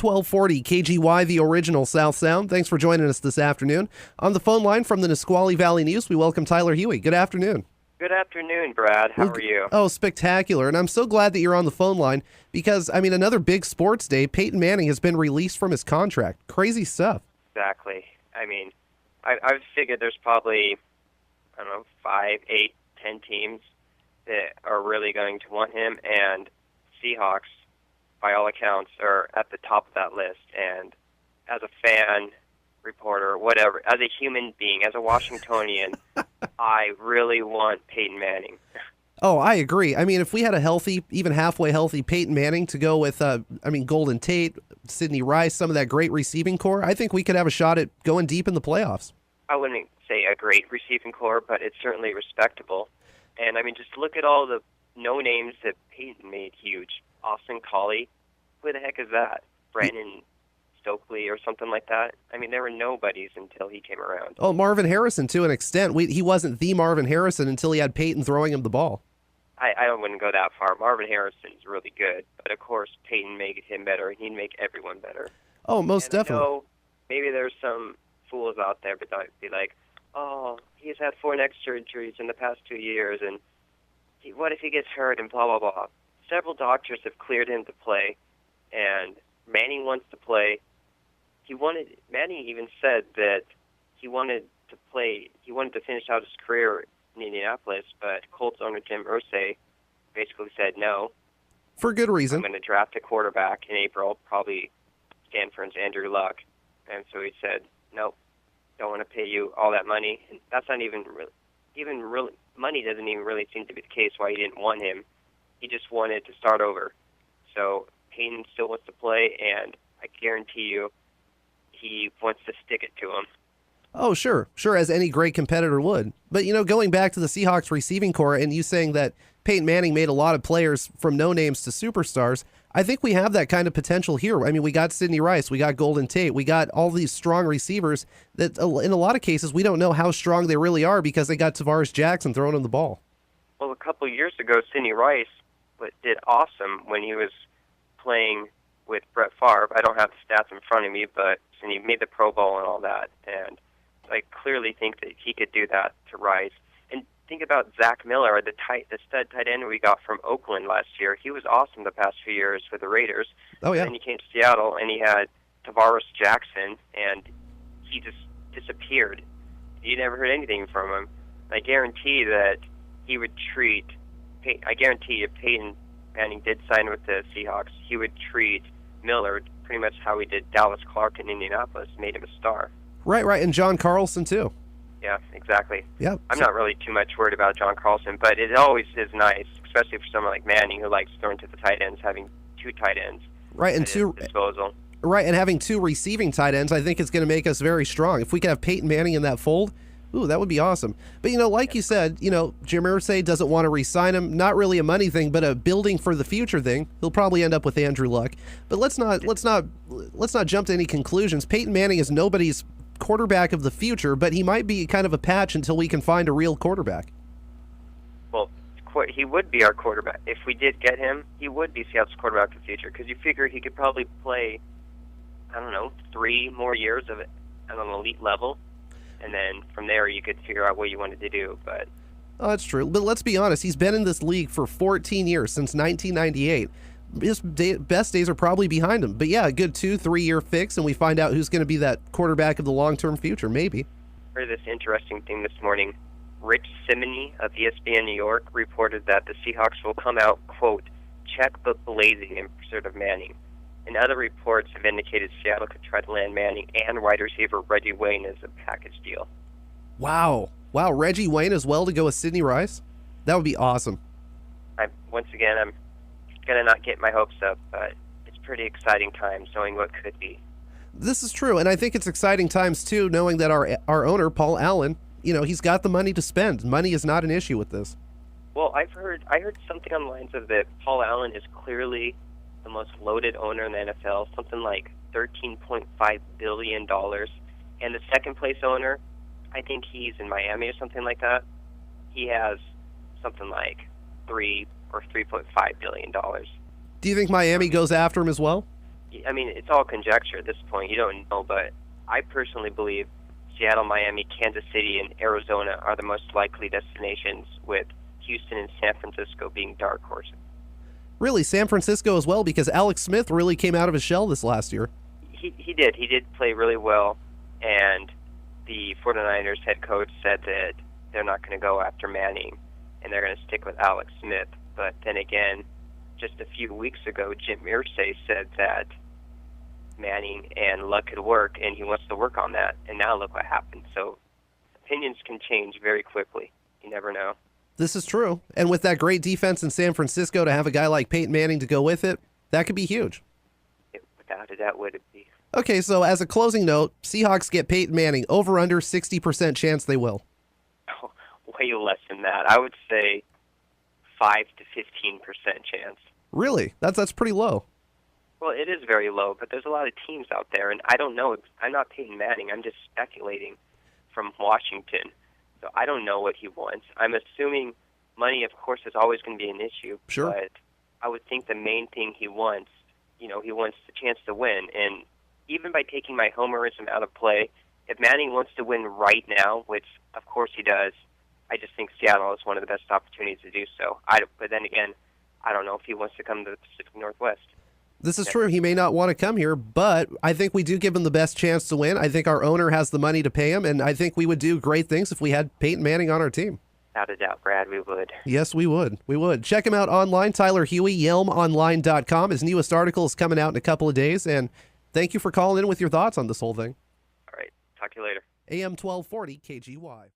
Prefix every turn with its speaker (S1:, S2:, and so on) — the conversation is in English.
S1: 1240 KGY, the original South Sound. Thanks for joining us this afternoon. On the phone line from the Nisqually Valley News, we welcome Tyler Huey. Good afternoon.
S2: Good afternoon, Brad. How are you?
S1: Oh, spectacular. And I'm so glad that you're on the phone line because, another big sports day. Peyton Manning has been released from his contract. Crazy stuff.
S2: Exactly. I've figured there's probably, 5, 8, 10 teams that are really going to want him, and Seahawks, by all accounts, are at the top of that list. And as a fan, reporter, whatever, as a human being, as a Washingtonian, I really want Peyton Manning.
S1: Oh, I agree. If we had a healthy, even halfway healthy Peyton Manning to go with, Golden Tate, Sidney Rice, some of that great receiving core, I think we could have a shot at going deep in the playoffs.
S2: I wouldn't say a great receiving core, but it's certainly respectable. And, just look at all the no-names that Peyton made huge. Austin Collie, who the heck is that? Brandon Stokely or something like that. There were nobodies until he came around.
S1: Oh, Marvin Harrison, to an extent. He wasn't the Marvin Harrison until he had Peyton throwing him the ball.
S2: I wouldn't go that far. Marvin Harrison's really good, but of course Peyton made him better, and he'd make everyone better.
S1: Oh, most definitely.
S2: I know maybe there's some fools out there, but they'd be like, "Oh, he's had 4 neck surgeries in the past 2 years, and what if he gets hurt?" and blah blah blah. Several doctors have cleared him to play, and Manning wants to play. Manning even said that he wanted to play. He wanted to finish out his career in Indianapolis, but Colts owner Jim Irsay basically said no.
S1: For good reason.
S2: I'm going to draft a quarterback in April, probably Stanford's Andrew Luck. And so he said, nope, don't want to pay you all that money. And that's not even really, money doesn't even really seem to be the case why he didn't want him. He just wanted to start over. So Peyton still wants to play, and I guarantee you he wants to stick it to him.
S1: Oh, sure, as any great competitor would. But, going back to the Seahawks receiving core and you saying that Peyton Manning made a lot of players from no-names to superstars, I think we have that kind of potential here. We got Sidney Rice, we got Golden Tate, we got all these strong receivers that in a lot of cases we don't know how strong they really are because they got Tavares Jackson throwing them the ball.
S2: Well, a couple of years ago, Sidney Rice did awesome when he was playing with Brett Favre. I don't have the stats in front of me, but he made the Pro Bowl and all that, and I clearly think that he could do that to Rice. And think about Zach Miller, the stud tight end we got from Oakland last year. He was awesome the past few years with the Raiders.
S1: Oh, yeah.
S2: And then he came to Seattle, and he had Tavares Jackson, and he just disappeared. You never heard anything from him. I guarantee that he would treat – I guarantee if Peyton Manning did sign with the Seahawks, he would treat Miller pretty much how he did Dallas Clark in Indianapolis, made him a star.
S1: Right, and John Carlson, too.
S2: Yeah, exactly.
S1: Yeah.
S2: I'm not really too much worried about John Carlson, but it always is nice, especially for someone like Manning who likes throwing to the tight ends, having 2 tight ends
S1: right, and
S2: at his disposal.
S1: Right, and having 2 receiving tight ends, I think it's going to make us very strong. If we could have Peyton Manning in that fold, ooh, that would be awesome. But, like you said, Jim Irsay doesn't want to re-sign him. Not really a money thing, but a building for the future thing. He'll probably end up with Andrew Luck. But let's not jump to any conclusions. Peyton Manning is nobody's quarterback of the future, but he might be kind of a patch until we can find a real quarterback.
S2: Well, he would be our quarterback. If we did get him, he would be Seattle's quarterback of the future, because you figure he could probably play, 3 more years of it at an elite level, and then from there you could figure out what you wanted to do. But
S1: oh, that's true. But let's be honest, he's been in this league for 14 years, since 1998. His best days are probably behind him. But yeah, a good 2-3 year fix, and we find out who's going to be that quarterback of the long-term future, maybe.
S2: I heard this interesting thing this morning. Rich Simony of ESPN New York reported that the Seahawks will come out, quote, checkbook blazing in pursuit of Manning. And other reports have indicated Seattle could try to land Manning and wide receiver Reggie Wayne as a package deal.
S1: Wow, Reggie Wayne as well to go with Sidney Rice? That would be awesome.
S2: I'm going to not get my hopes up, but it's pretty exciting times knowing what could be.
S1: This is true, and I think it's exciting times, too, knowing that our owner, Paul Allen, he's got the money to spend. Money is not an issue with this.
S2: Well, I heard something on the lines of that Paul Allen is clearly the most loaded owner in the NFL, something like $13.5 billion. And the second-place owner, I think he's in Miami or something like that, he has something like $3 or $3.5 billion.
S1: Do you think Miami goes after him as well?
S2: I mean, it's all conjecture at this point. You don't know, but I personally believe Seattle, Miami, Kansas City, and Arizona are the most likely destinations, with Houston and San Francisco being dark horses.
S1: Really, San Francisco as well, because Alex Smith really came out of his shell this last year.
S2: He did. He did play really well, and the 49ers head coach said that they're not going to go after Manning, and they're going to stick with Alex Smith. But then again, just a few weeks ago, Jim Irsay said that Manning and Luck could work, and he wants to work on that. And now look what happened. So opinions can change very quickly. You never know.
S1: This is true. And with that great defense in San Francisco, to have a guy like Peyton Manning to go with it, that could be huge.
S2: Without a doubt, would it be?
S1: Okay, so as a closing note, Seahawks get Peyton Manning, over under 60% chance they will.
S2: Oh, way less than that. I would say 5 to 15% chance.
S1: Really? That's pretty low.
S2: Well, it is very low, but there's a lot of teams out there, and I don't know. I'm not Peyton Manning. I'm just speculating from Washington. So I don't know what he wants. I'm assuming money, of course, is always going to be an issue.
S1: Sure.
S2: But I would think the main thing he wants, he wants the chance to win. And even by taking my homerism out of play, if Manning wants to win right now, which of course he does, I just think Seattle is one of the best opportunities to do so. But then again, I don't know if he wants to come to the Pacific Northwest.
S1: This is true. He may not want to come here, but I think we do give him the best chance to win. I think our owner has the money to pay him, and I think we would do great things if we had Peyton Manning on our team.
S2: Without a doubt, Brad, we would.
S1: Yes, we would. We would. Check him out online, Tyler Huey, YelmOnline.com. His newest article is coming out in a couple of days, and thank you for calling in with your thoughts on this whole thing.
S2: All right. Talk to you later.
S1: AM 1240 KGY.